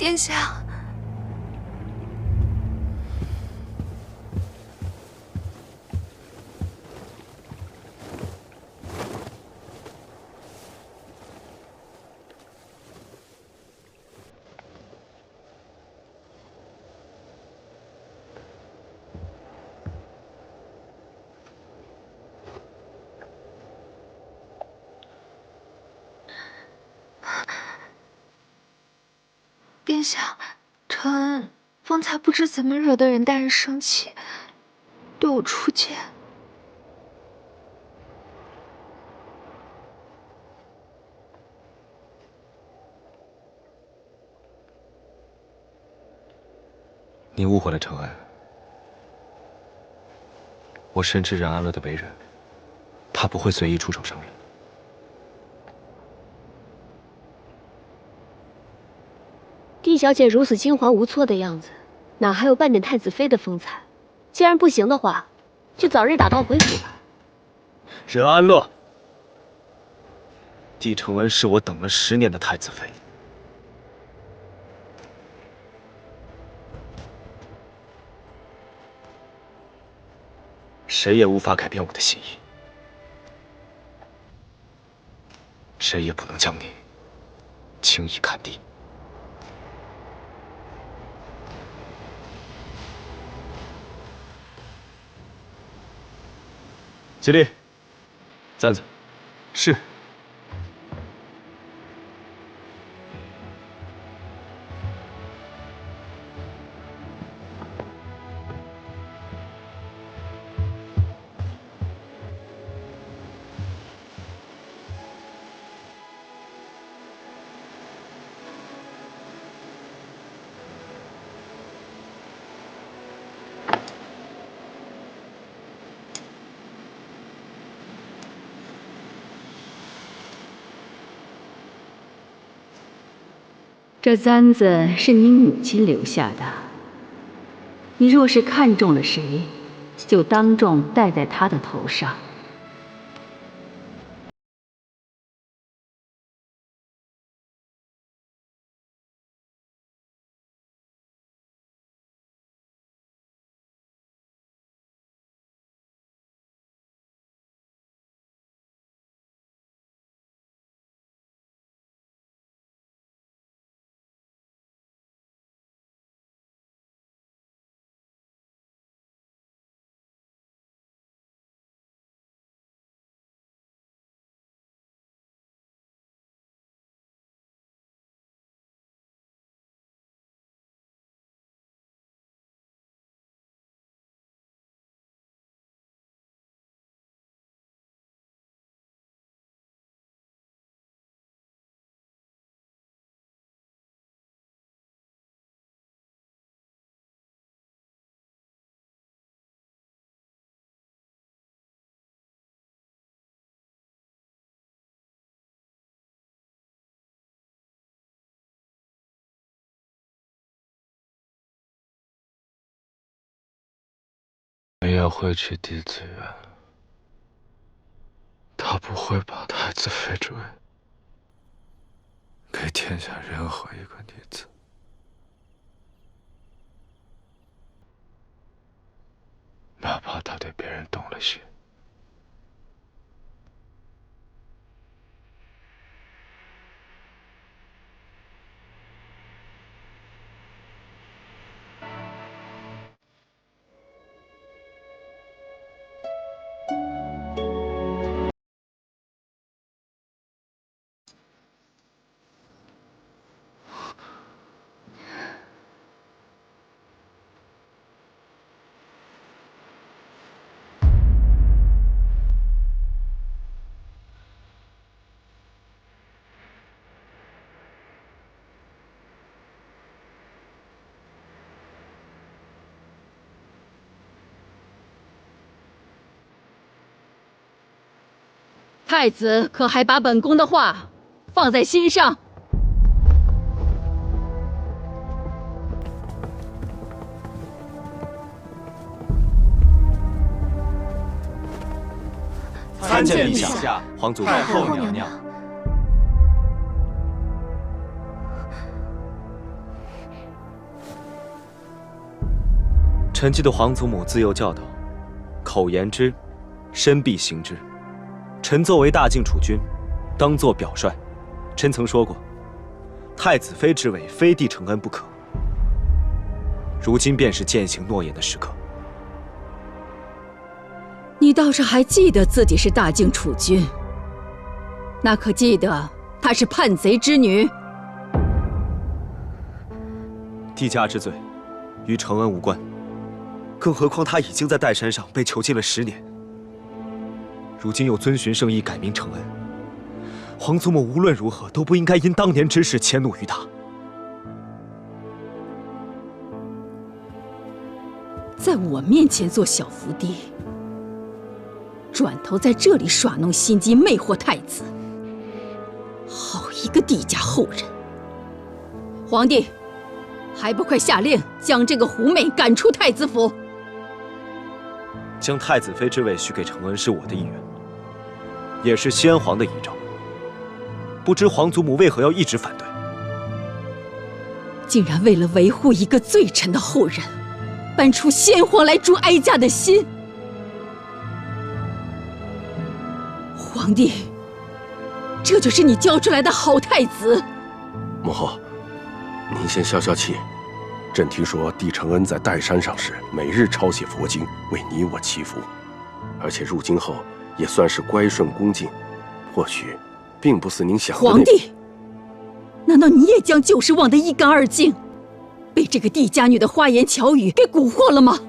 殿下，殿下，臣方才不知怎么惹得任大人生气，对我出剑。你误会了承恩，我深知任安乐的为人，他不会随意出手伤人。帝小姐如此惊惶无措的样子，哪还有半点太子妃的风采？既然不行的话，就早日打道回府吧。任安乐，帝承恩是我等了10年的太子妃，谁也无法改变我的心意，谁也不能将你轻易砍低。起立，站着。是。这簪子是你母亲留下的，你若是看中了谁，就当众戴在他的头上。我也会去地子园，他不会把太子妃之位给天下任何一个女子，哪怕他对别人动了心。太子可还把本宫的话放在心上？参见陛下，皇祖太后娘娘。臣记得皇祖母自幼教导：口言之，身必行之。臣作为大靖储君，当做表率。臣曾说过，太子妃之位非帝承恩不可。如今便是践行诺言的时刻。你倒是还记得自己是大靖储君，那可记得她是叛贼之女？帝家之罪，与承恩无关。更何况她已经在岱山上被囚禁了10年。如今又遵循圣意改名承恩，皇祖母无论如何都不应该因当年之事迁怒于他。在我面前做小伏低，转头在这里耍弄心机，魅惑太子，好一个帝家后人！皇帝，还不快下令将这个狐媚赶出太子府！将太子妃之位许给承恩是我的意愿，也是先皇的遗诏。不知皇祖母为何要一直反对？竟然为了维护一个罪臣的后人，搬出先皇来诛哀家的心！皇帝，这就是你教出来的好太子？母后，您先消消气。朕听说帝承恩在岱山上时，每日抄写佛经，为你我祈福，而且入京后也算是乖顺恭敬，或许并不似您想的皇帝，难道你也将旧时忘得一干二净，被这个帝家女的花言巧语给蛊惑了吗？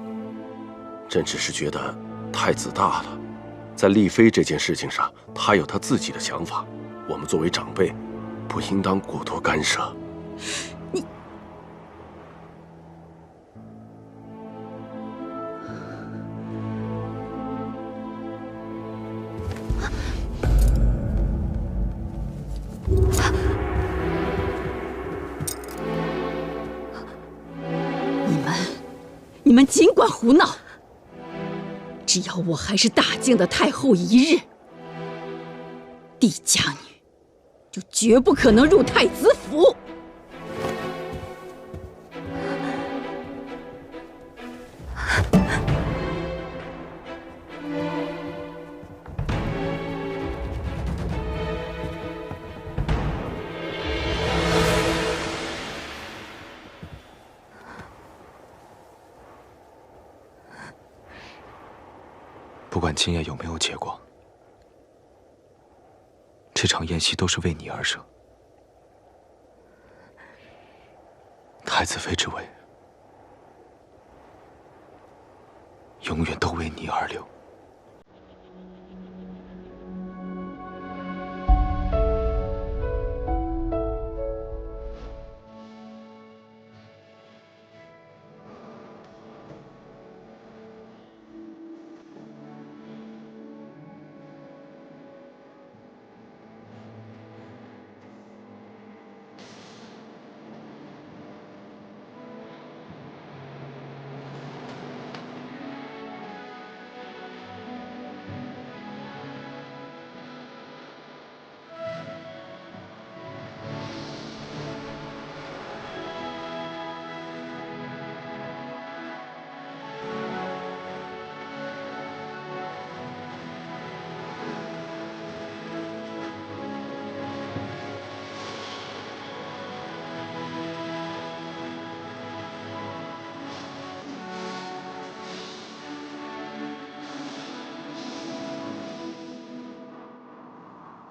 朕只是觉得太子大了，在丽妃这件事情上，他有他自己的想法，我们作为长辈，不应当过多干涉。你。你们尽管胡闹，只要我还是大靖的太后一日，帝家女就绝不可能入太子府。不管今夜有没有结果，这场宴席都是为你而设。太子妃之位，永远都为你而留。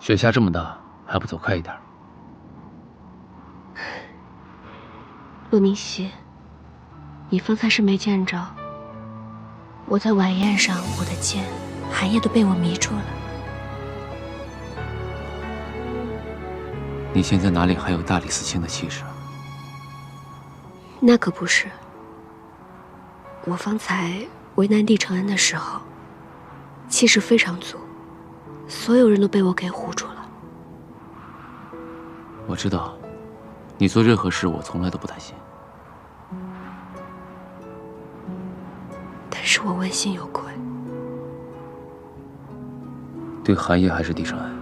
雪下这么大，还不走快一点？陆明熙，你方才是没见着，我在晚宴上，我的剑寒夜都被我迷住了。你现在哪里还有大理寺卿的气势？那可不是，我方才为难帝承恩的时候，气势非常足。所有人都被我给唬住了。我知道，你做任何事我从来都不担心。但是我问心有愧。对寒夜还是帝承恩？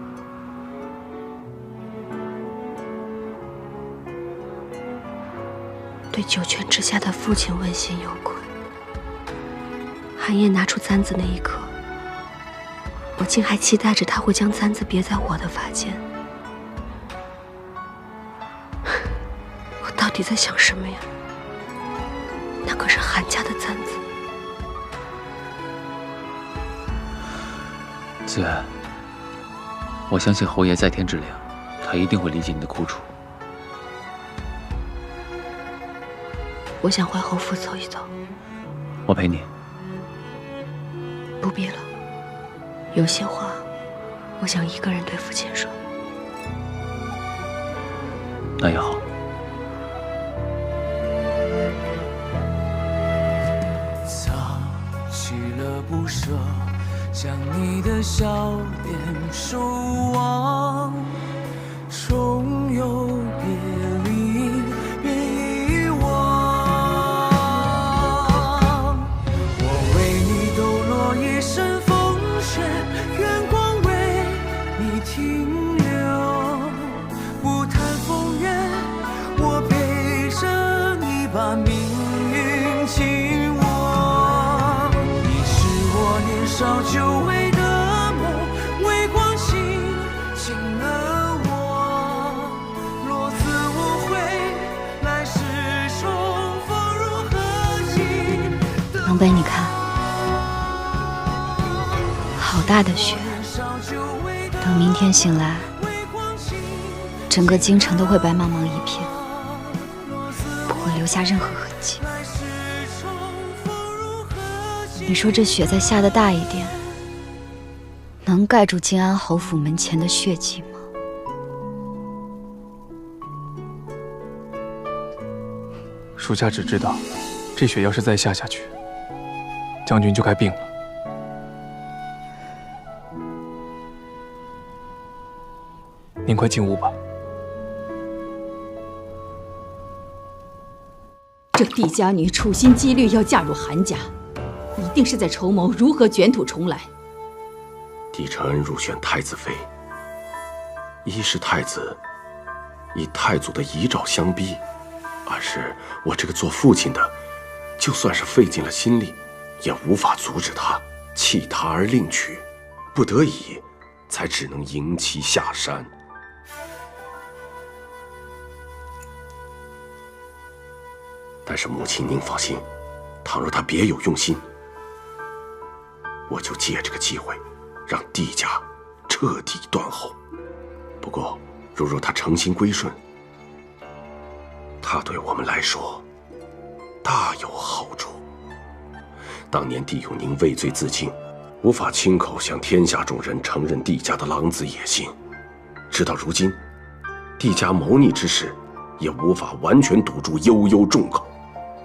对九泉之下的父亲问心有愧。寒夜拿出簪子那一刻，我竟还期待着他会将簪子别在我的发间。我到底在想什么呀？那可是韩家的簪子。子安，我相信侯爷在天之灵，他一定会理解你的苦楚。我想回侯府走一走。我陪你。不必了。有些话，我想一个人对父亲说。那也好。藏起了不舍，将你的笑脸守望，终有别离，别遗忘。我为你抖落一身风雪，愿光为你停留。不谈风月，我陪着你把命运紧握。你是我年少久违的梦，微光心紧了我。落子无悔，来世重逢如何记？王北，你看，好大的雪。等明天醒来，整个京城都会白茫茫一片，不会留下任何痕迹。你说这雪再下得大一点，能盖住静安侯府门前的血迹吗？属下只知道，这雪要是再下去，将军就该病了。您快进屋吧。这帝家女处心积虑要嫁入韩家，一定是在筹谋如何卷土重来。帝承恩入选太子妃，一是太子以太祖的遗诏相逼，二是我这个做父亲的，就算是费尽了心力，也无法阻止他，弃他而另娶，不得已，才只能迎妻下山。但是母亲，您放心，倘若他别有用心，我就借这个机会，让帝家彻底断后。不过，如他诚心归顺，他对我们来说大有好处。当年帝永宁畏罪自尽，无法亲口向天下众人承认帝家的狼子野心，直到如今，帝家谋逆之事也无法完全堵住悠悠众口，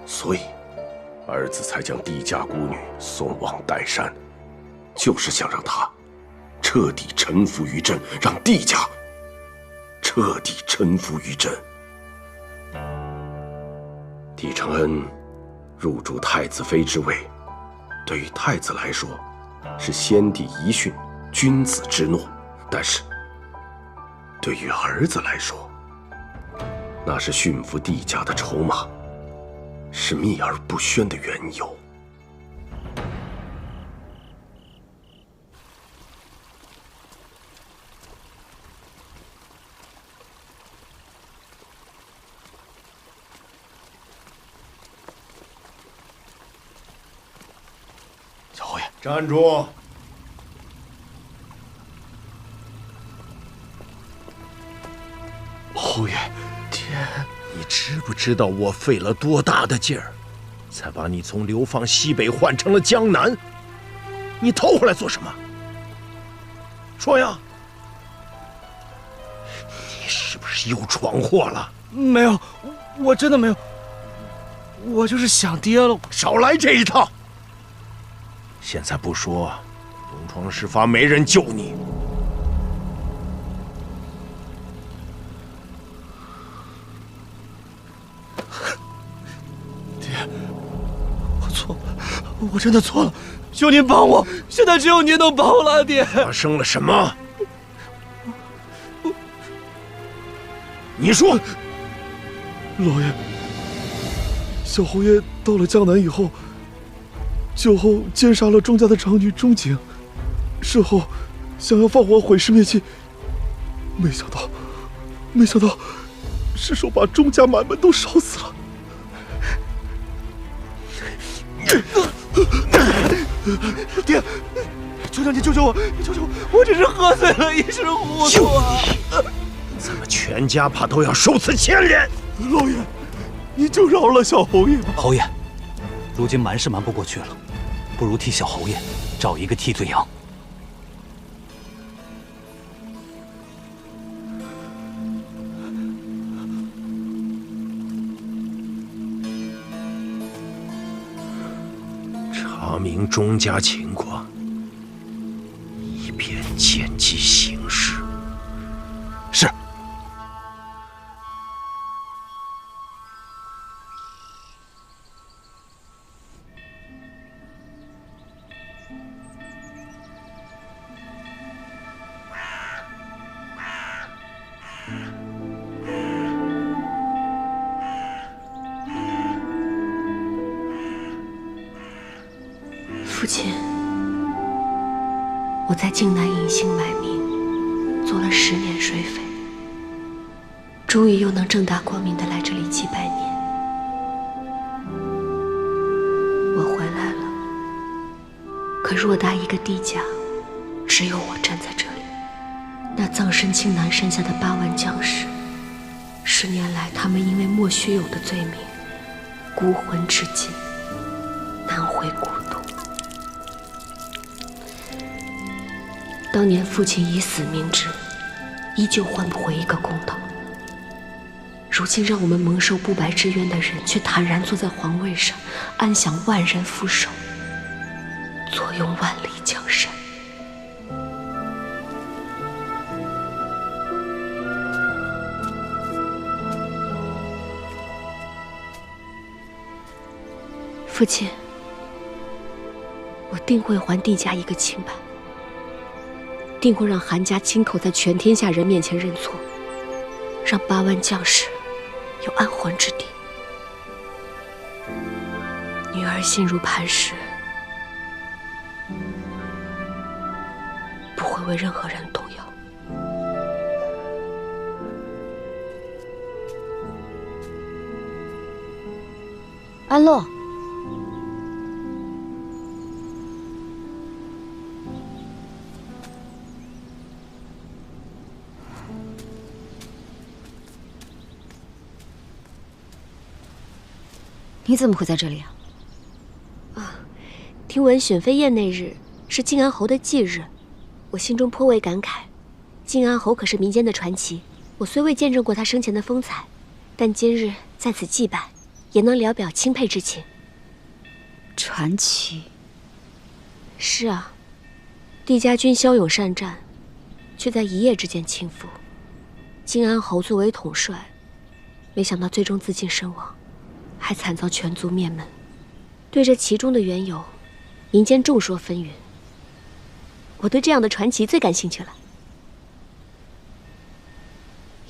所以儿子才将帝家孤女送往岱山，就是想让她彻底臣服于朕，让帝家彻底臣服于朕。帝承恩入主太子妃之位，对于太子来说是先帝遗训、君子之诺，但是对于儿子来说，那是驯服帝家的筹码，是秘而不宣的缘由。小侯爷，站住！侯爷，天，你知不知道我费了多大的劲儿，才把你从流放西北换成了江南？你偷回来做什么？说呀！你是不是又闯祸了？没有，我真的没有，我就是想爹了。少来这一套！现在不说，东窗事发，没人救你。爹，我错了，我真的错了，求您帮我！现在只有您能帮我了，爹。发生了什么？你说。老爷，小侯爷到了江南以后，酒后奸杀了钟家的长女钟景，事后想要放火毁尸灭迹，没想到失手把钟家满门都烧死了。爹，求求你救救我！救救我！我只是喝醉了，一时糊涂啊！咱们全家怕都要受此牵连。老爷，你就饶了小侯爷吧。侯爷，如今瞒是瞒不过去了，不如替小侯爷找一个替罪羊。查明钟家情况，以便见机行事。是。父亲，我在靖南隐姓埋名，做了10年水匪，终于又能正大光明的来这里祭拜您。我回来了，可偌大一个帝家，只有我站在这里。那葬身庆南山下的8万将士，10年来他们因为莫须有的罪名，孤魂至今，难回故土。当年父亲以死明志，依旧换不回一个公道。如今让我们蒙受不白之冤的人，却坦然坐在皇位上，安享万人俯首，坐拥万里江山。父亲，我定会还帝家一个清白，定会让韩家亲口在全天下人面前认错，让8万将士有安魂之地。女儿心如磐石，不会为任何人动摇。安洛，你怎么会在这里啊？听闻选妃宴那日是靖安侯的忌日，我心中颇为感慨。靖安侯可是民间的传奇，我虽未见证过他生前的风采，但今日在此祭拜，也能聊表钦佩之情。传奇？是啊，帝家军骁勇善战，却在一夜之间倾覆。靖安侯作为统帅，没想到最终自尽身亡，还惨遭全族灭门。对这其中的缘由，民间众说纷纭。我对这样的传奇最感兴趣了。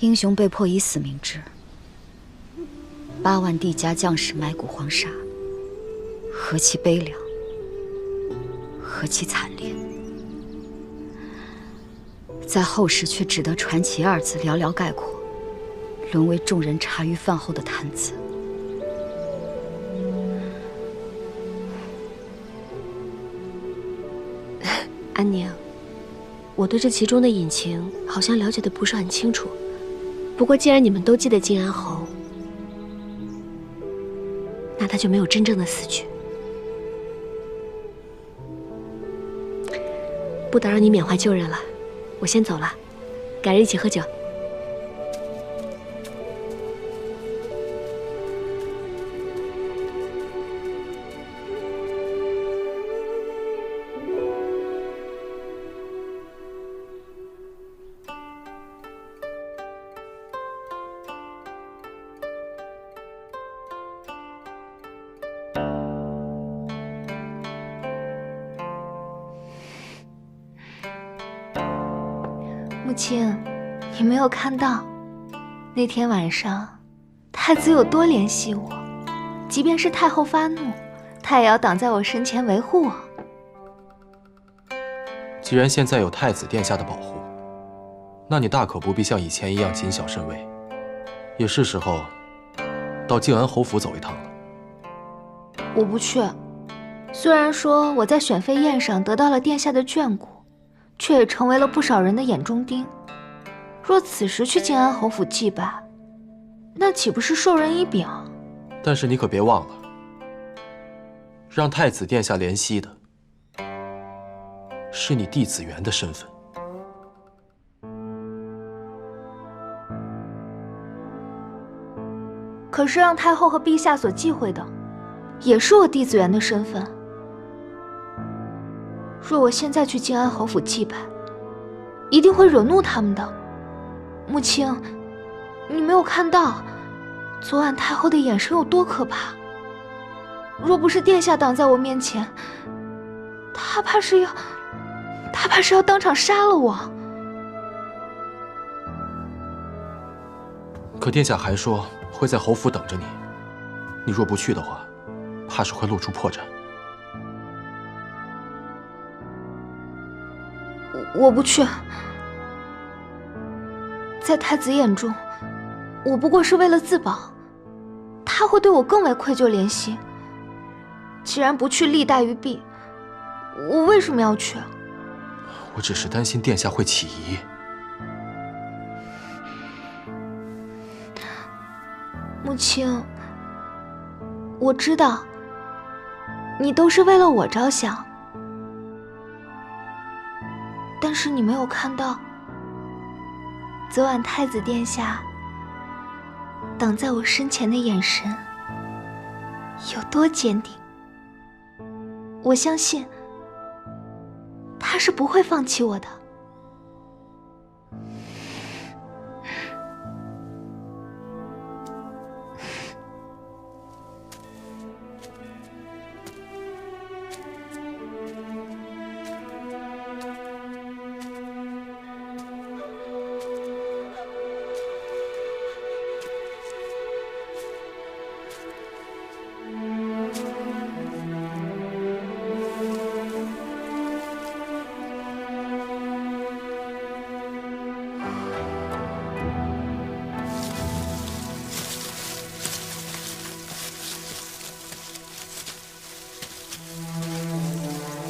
英雄被迫以死明志，8万帝家将士埋骨黄沙，何其悲凉，何其惨烈！在后世却只得传奇2字寥寥概括，沦为众人茶余饭后的谈资。安宁，我对这其中的隐情好像了解的不是很清楚。不过既然你们都记得靖安侯，那他就没有真正的死去。不打扰你缅怀旧人了，我先走了，改日一起喝酒。母亲，你没有看到那天晚上太子有多怜惜我，即便是太后发怒，他也要挡在我身前维护我。既然现在有太子殿下的保护，那你大可不必像以前一样谨小慎微，也是时候到靖安侯府走一趟了。我不去。虽然说我在选妃宴上得到了殿下的眷顾，却也成为了不少人的眼中钉。若此时去靖安侯府祭拜，那岂不是授人以柄？但是你可别忘了，让太子殿下怜惜的是你弟子元的身份。可是让太后和陛下所忌讳的，也是我弟子元的身份。若我现在去靖安侯府祭拜，一定会惹怒他们的。母亲，你没有看到昨晚太后的眼神有多可怕？若不是殿下挡在我面前，她怕是要当场杀了我。可殿下还说会在侯府等着你，你若不去的话，怕是会露出破绽。我不去。在太子眼中，我不过是为了自保，他会对我更为愧疚怜惜。既然不去利大于弊，我为什么要去？我只是担心殿下会起疑。母亲，我知道你都是为了我着想，但是你没有看到昨晚太子殿下挡在我身前的眼神有多坚定。我相信他是不会放弃我的。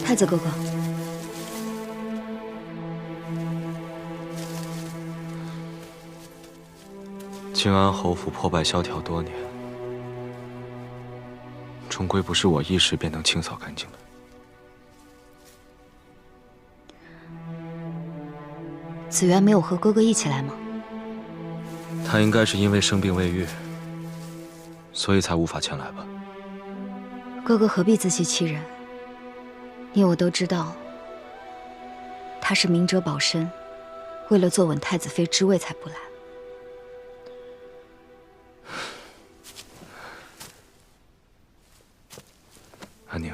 太子哥哥，靖安侯府破败萧条多年，终归不是我一时便能清扫干净的。子渊没有和哥哥一起来吗？他应该是因为生病未愈，所以才无法前来吧。哥哥何必自欺欺人？你我都知道，他是明哲保身，为了坐稳太子妃之位才不来。安宁，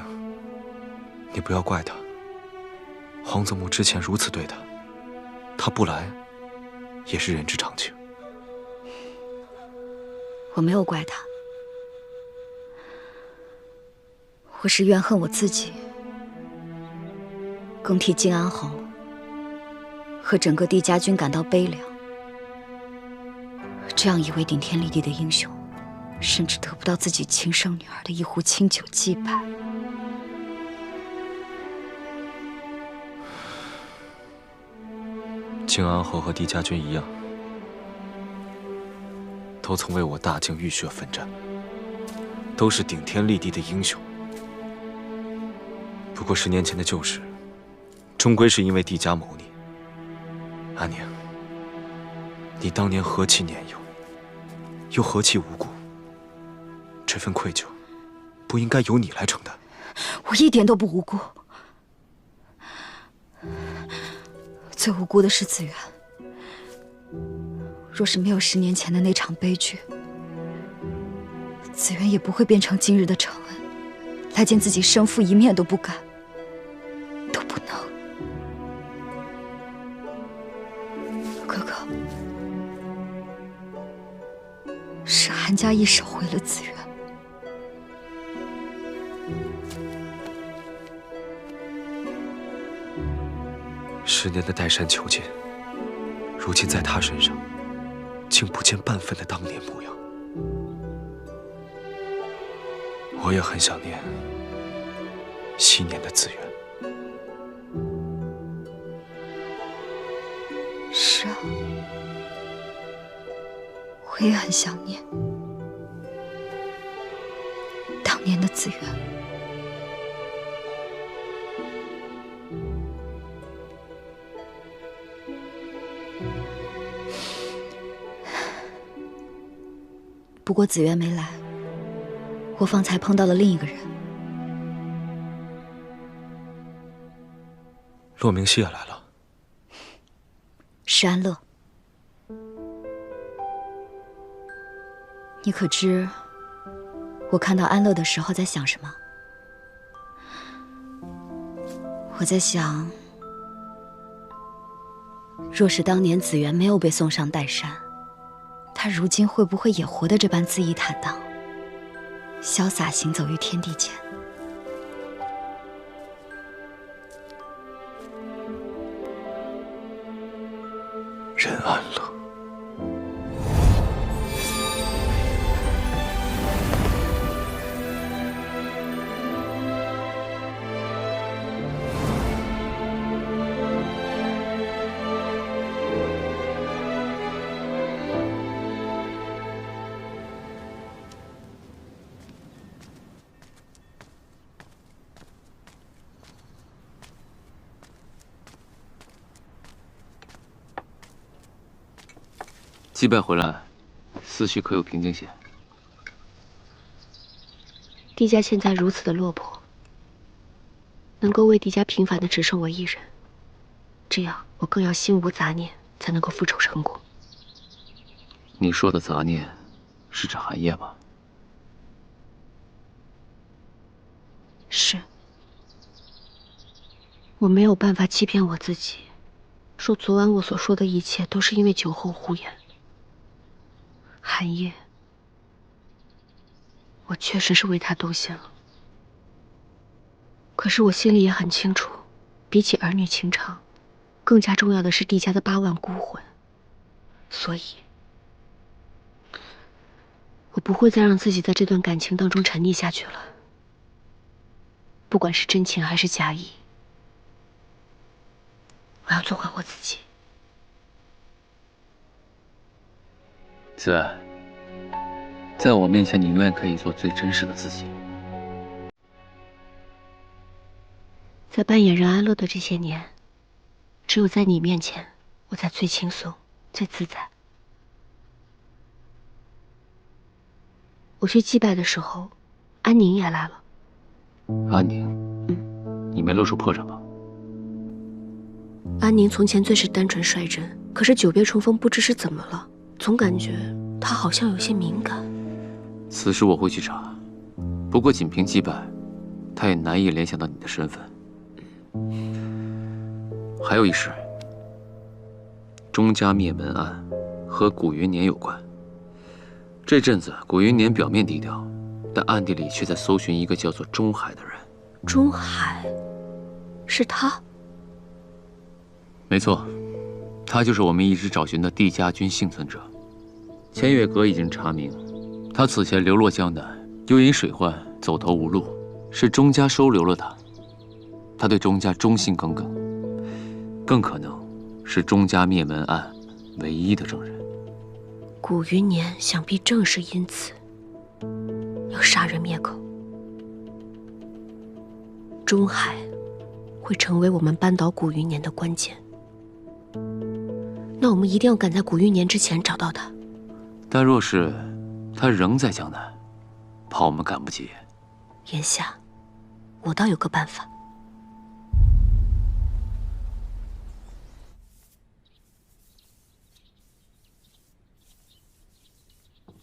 你不要怪他。皇祖母之前如此对他，他不来，也是人之常情。我没有怪他，我是怨恨我自己，更替靖安侯和整个帝家军感到悲凉。这样一位顶天立地的英雄，甚至得不到自己亲生女儿的一壶清酒祭拜。靖安侯和帝家军一样，都曾为我大靖浴血奋战，都是顶天立地的英雄。不过10年前的旧事，终归是因为帝家谋逆。安宁，你当年何其年幼，又何其无辜，这份愧疚，不应该由你来承担。我一点都不无辜，最无辜的是子渊。若是没有10年前的那场悲剧，子渊也不会变成今日的承恩，来见自己生父一面都不敢，都不能。哥哥，是韩家一手毁了子渊。10年的岱山求见，如今在他身上，竟不见半分的当年模样。我也很想念昔年的子渊。是啊，我也很想念当年的子渊。不过子渊没来，我方才碰到了另一个人。骆明熙也来了。是安乐。你可知我看到安乐的时候在想什么？我在想，若是当年子渊没有被送上岱山，他如今会不会也活得这般恣意坦荡，潇洒行走于天地间？任安乐。击败回来，思绪可有平静些？帝家现在如此的落魄，能够为帝家平反的只剩我一人，这样我更要心无杂念，才能够复仇成功。你说的杂念，是指寒夜吧？是。我没有办法欺骗我自己，说昨晚我所说的一切都是因为酒后胡言。寒夜，我确实是为他动心了。可是我心里也很清楚，比起儿女情长，更加重要的是帝家的8万孤魂。所以，我不会再让自己在这段感情当中沉溺下去了。不管是真情还是假意，我要做回我自己。子安，在我面前，你永远可以做最真实的自己。在扮演任安乐的这些年，只有在你面前，我才最轻松、最自在。我去祭拜的时候，安宁也来了。安宁，你没露出破绽吧？安宁从前最是单纯率真，可是久别重逢，不知是怎么了，总感觉她好像有些敏感。此事我会去查，不过仅凭祭拜，他也难以联想到你的身份。还有一事，钟家灭门案和古云年有关。这阵子古云年表面低调，但暗地里却在搜寻一个叫做钟海的人。钟海，是他？没错，他就是我们一直找寻的帝家军幸存者。千月阁已经查明，他此前流落江南，又因水患走投无路，是钟家收留了他。他对钟家忠心耿耿，更可能是钟家灭门案唯一的证人。古云年想必正是因此要杀人灭口。钟海会成为我们扳倒古云年的关键。那我们一定要赶在古云年之前找到他。但若是他仍在江南，怕我们赶不及。眼下，我倒有个办法。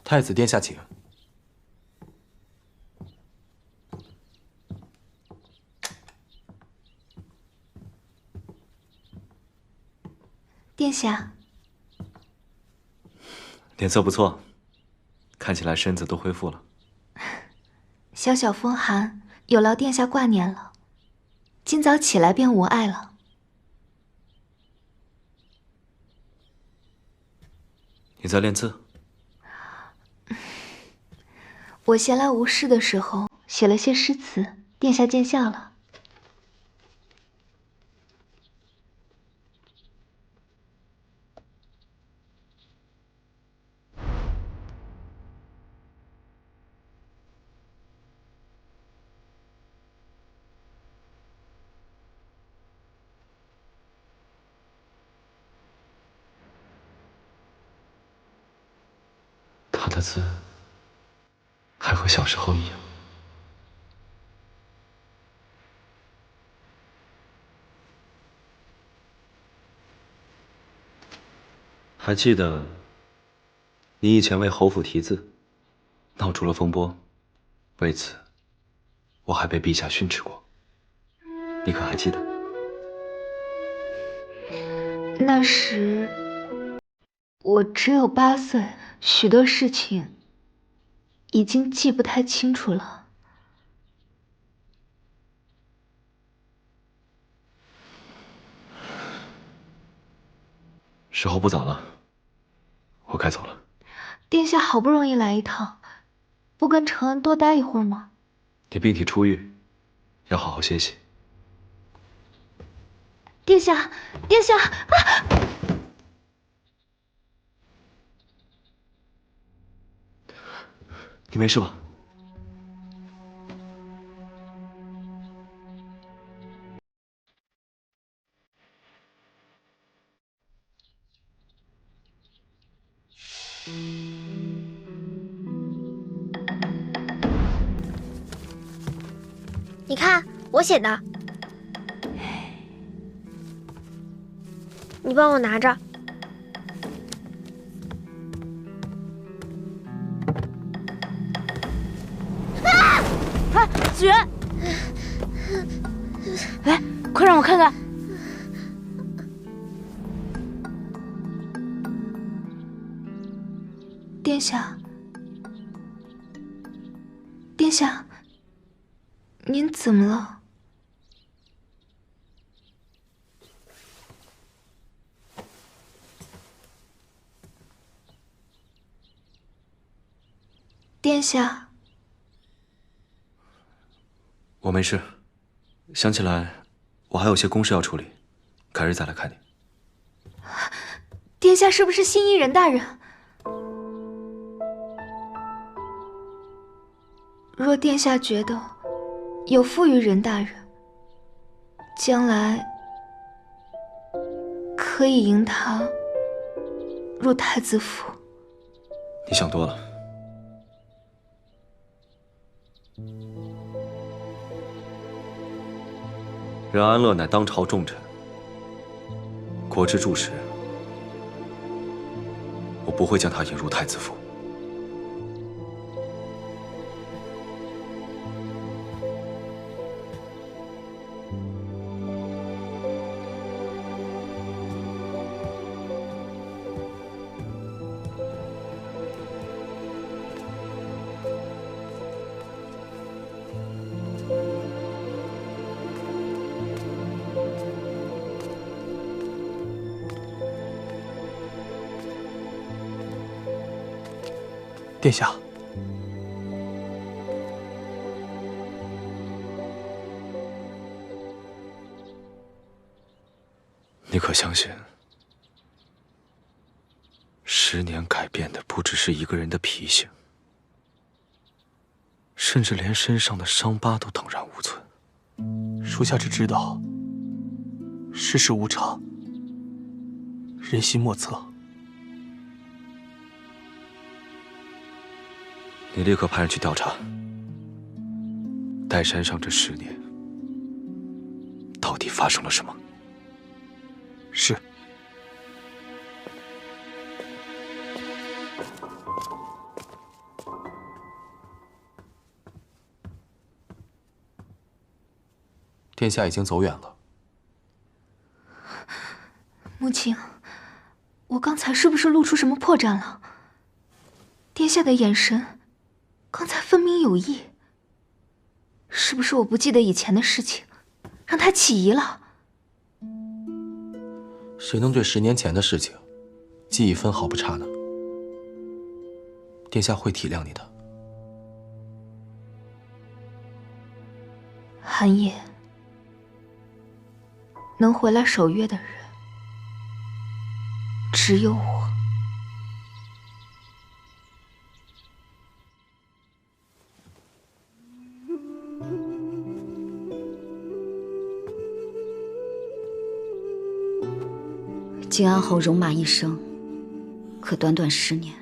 太子殿下请。殿下，脸色不错，看起来身子都恢复了。小小风寒，有劳殿下挂念了。今早起来便无碍了。你在练字？我闲来无事的时候，写了些诗词，殿下见笑了。他的字还和小时候一样。还记得你以前为侯府题字，闹出了风波，为此我还被陛下训斥过，你可还记得？那时我只有8岁，许多事情已经记不太清楚了。时候不早了，我该走了。殿下好不容易来一趟，不跟承恩多待一会儿吗？你病体初愈，要好好歇息。殿下，殿下啊！你没事吧？你看我写的，你帮我拿着。啊！哎，子源，来，快让我看看。殿下，殿下，您怎么了？殿下，我没事，想起来我还有些公事要处理，改日再来看你。殿下是不是心仪任大人？若殿下觉得有负于任大人，将来可以迎他入太子府。你想多了。任安乐乃当朝重臣，国之柱石，我不会将他引入太子府。殿下，你可相信，10年改变的不只是一个人的脾性，甚至连身上的伤疤都荡然无存。属下只知道，世事无常，人心莫测。你立刻派人去调查，岱山上这10年到底发生了什么？是。殿下已经走远了。母亲，我刚才是不是露出什么破绽了？殿下的眼神刚才分明有意，是不是我不记得以前的事情，让他起疑了？谁能对10年前的事情记忆分毫不差呢？殿下会体谅你的。寒夜，能回来守约的人只有我。靖安侯戎马一生，可短短10年，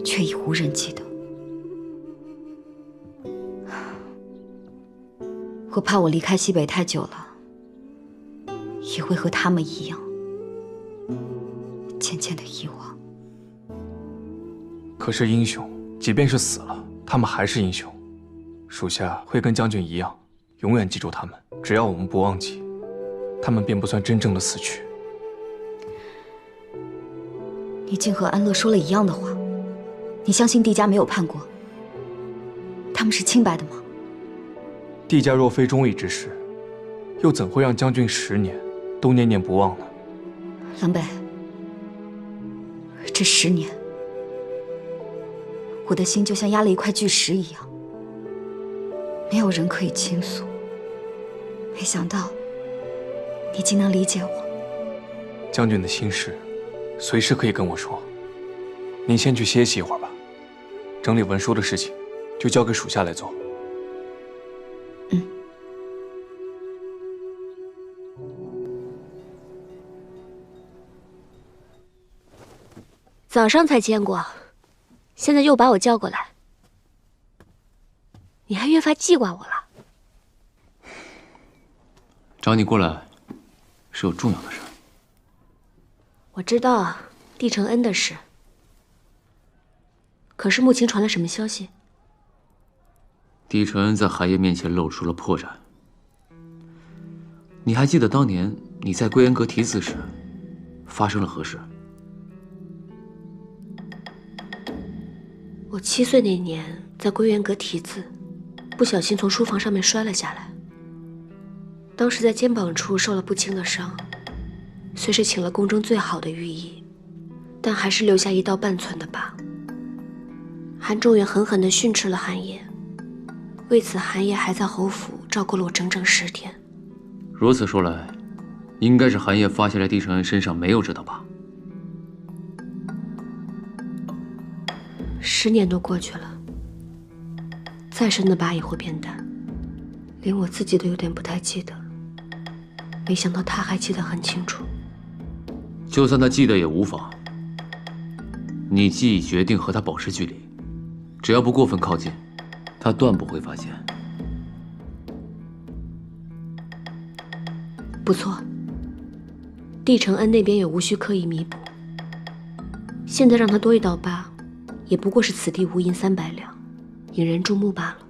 却已无人记得。我怕我离开西北太久了，也会和他们一样，渐渐的遗忘。可是英雄，即便是死了，他们还是英雄。属下会跟将军一样，永远记住他们。只要我们不忘记，他们便不算真正的死去。你竟和安乐说了一样的话，你相信帝家没有叛国？他们是清白的吗？帝家若非忠义之士，又怎会让将军10年都念念不忘呢？狼狈，这10年，我的心就像压了一块巨石一样，没有人可以倾诉。没想到，你竟能理解我。将军的心事，随时可以跟我说。您先去歇息一会儿吧，整理文书的事情，就交给属下来做。早上才见过，现在又把我叫过来，你还越发记挂我了。找你过来，是有重要的事。我知道帝承恩的事，可是目前传来什么消息？帝承恩在寒夜面前露出了破绽。你还记得当年你在归恩阁题字时发生了何事？我7岁那年在归元阁题字，不小心从书房上面摔了下来，当时在肩膀处受了不轻的伤，虽是请了宫中最好的御医，但还是留下1道半寸的疤。韩仲远狠狠地训斥了韩爷，为此韩爷还在侯府照顾了我整整10天。如此说来，应该是寒夜发现了帝承恩身上没有这道疤。10年都过去了，再深的疤也会变淡，连我自己都有点不太记得。没想到他还记得很清楚。就算他记得也无妨。你既已决定和他保持距离，只要不过分靠近，他断不会发现。不错，帝承恩那边也无需刻意弥补。现在让他多一道疤，也不过是此地无银300两，引人注目罢了。